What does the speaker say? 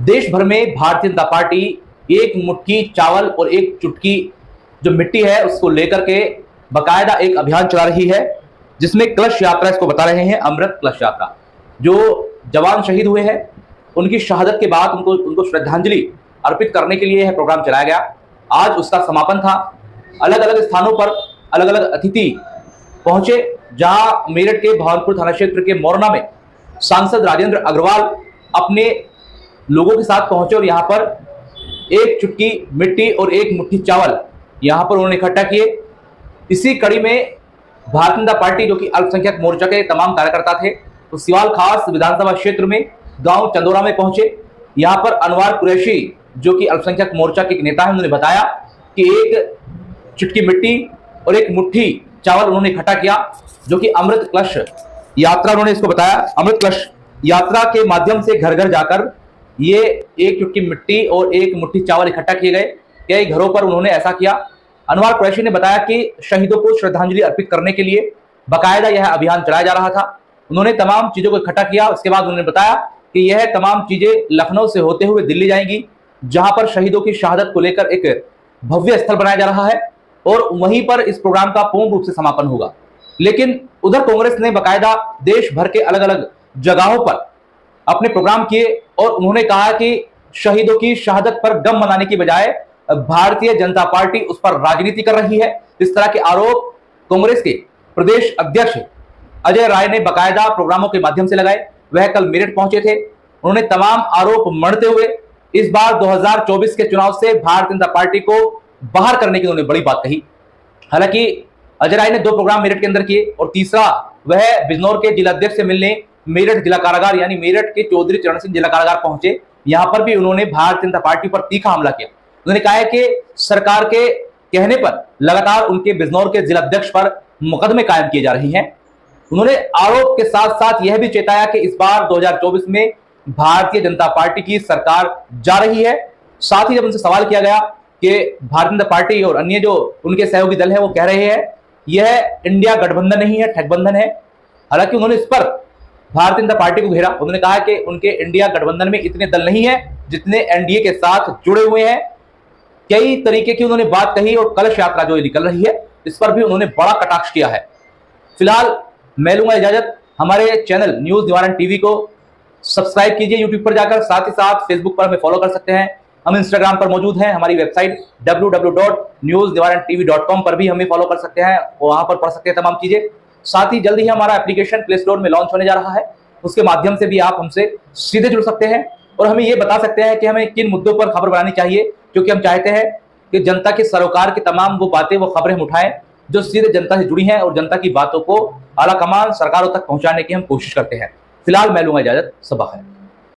देश भर में भारतीय जनता पार्टी एक मुट्ठी चावल और एक चुटकी जो मिट्टी है उसको लेकर के बकायदा एक अभियान चला रही है, जिसमें कलश यात्रा इसको बता रहे हैं, अमृत कलश यात्रा। जो जवान शहीद हुए हैं उनकी शहादत के बाद उनको श्रद्धांजलि अर्पित करने के लिए यह प्रोग्राम चलाया गया। आज उसका समापन था। अलग अलग स्थानों पर अलग अलग अतिथि पहुंचे, जहां मेरठ के भवानपुर थाना क्षेत्र के मोरना में सांसद राजेंद्र अग्रवाल अपने लोगों के साथ पहुंचे और यहां पर एक चुटकी मिट्टी और एक मुट्ठी चावल यहां पर उन्होंने इकट्ठा किए। इसी कड़ी में भारतीय जनता पार्टी जो कि अल्पसंख्यक मोर्चा के तमाम कार्यकर्ता थे, तो सिवाल खास विधानसभा क्षेत्र में गांव चंदोरा में पहुंचे। यहां पर अनवर कुरैशी जो कि अल्पसंख्यक मोर्चा के नेता हैं, उन्होंने बताया कि एक चुटकी मिट्टी और एक मुट्ठी चावल उन्होंने इकट्ठा किया, जो कि अमृत कलश यात्रा उन्होंने इसको बताया। अमृत कलश यात्रा के माध्यम से घर घर जाकर ये एक चुटकी मिट्टी और एक मुट्ठी चावल इकट्ठा किए गए। कई घरों पर उन्होंने ऐसा किया। अनवर कुरैशी ने बताया कि शहीदों को श्रद्धांजलि अर्पित करने के लिए बाकायदा यह अभियान चलाया जा रहा था। उन्होंने तमाम चीजों को इकट्ठा किया। उसके बाद उन्होंने बताया कि यह तमाम चीजें लखनऊ से होते हुए दिल्ली जाएंगी, जहां पर शहीदों की शहादत को लेकर एक भव्य स्थल बनाया जा रहा है और वहीं पर इस प्रोग्राम का पूर्ण रूप से समापन होगा। लेकिन उधर कांग्रेस ने बाकायदा देश भर के अलग अलग जगहों पर अपने प्रोग्राम किए और उन्होंने कहा कि शहीदों की शहादत पर गम मनाने की बजाय भारतीय जनता पार्टी उस पर राजनीति कर रही है। इस तरह के आरोप कांग्रेस के प्रदेश अध्यक्ष अजय राय ने बाकायदा प्रोग्रामों के माध्यम से लगाए। वह कल मेरठ पहुंचे थे। उन्होंने तमाम आरोप मढ़ते हुए इस बार 2024 के चुनाव से भारतीय जनता पार्टी को बाहर करने की उन्होंने बड़ी बात कही। हालांकि अजय राय ने 2 प्रोग्राम मेरठ के अंदर किए और तीसरा वह बिजनौर के जिलाध्यक्ष से मिलने मेरठ जिला कारागार यानी मेरठ के चौधरी चरण सिंह जिला कारागार पहुंचे। यहां पर भी उन्होंने भारतीय जनता पार्टी पर तीखा हमला किया। उन्होंने कहा है कि सरकार के कहने पर लगातार उनके बिजनौर के जिलाध्यक्ष पर मुकदमे कायम किए जा रहे हैं। उन्होंने आरोप के साथ साथ यह भी चेताया कि इस बार 2024 में भारतीय जनता पार्टी की सरकार जा रही है। साथ ही जब उनसे सवाल किया गया कि भारतीय जनता पार्टी और अन्य जो उनके सहयोगी दल है वो कह रहे हैं यह इंडिया गठबंधन नहीं है, ठगबंधन है। हालांकि उन्होंने इस पर भारतीय जनता पार्टी को घेरा। उन्होंने कहा कि उनके इंडिया गठबंधन में इतने दल नहीं है जितने एनडीए के साथ जुड़े हुए हैं। कई तरीके की उन्होंने बात कही और कलश यात्रा जो निकल रही है इस पर भी उन्होंने बड़ा कटाक्ष किया है। फिलहाल मैं लूंगा इजाजत। हमारे चैनल न्यूज निवारण टीवी को सब्सक्राइब कीजिए यूट्यूब पर जाकर, साथ ही साथ फेसबुक पर हमें फॉलो कर सकते हैं। हम इंस्टाग्राम पर मौजूद हैं। हमारी वेबसाइट www.newsnivaran.tv.com पर भी हमें फॉलो कर सकते हैं, वहां पर पढ़ सकते हैं तमाम चीजें। साथ ही जल्द ही हमारा एप्लीकेशन प्ले स्टोर में लॉन्च होने जा रहा है, उसके माध्यम से भी आप हमसे सीधे जुड़ सकते हैं और हमें ये बता सकते हैं कि हमें किन मुद्दों पर खबर बनानी चाहिए, क्योंकि हम चाहते हैं कि जनता के सरोकार की तमाम वो बातें, वो खबरें हम उठाएं जो सीधे जनता से जुड़ी हैं और जनता की बातों को आला कमान सरकारों तक पहुंचाने की हम कोशिश करते हैं। फिलहाल मैं लूंगा इजाजत। सबा खैर।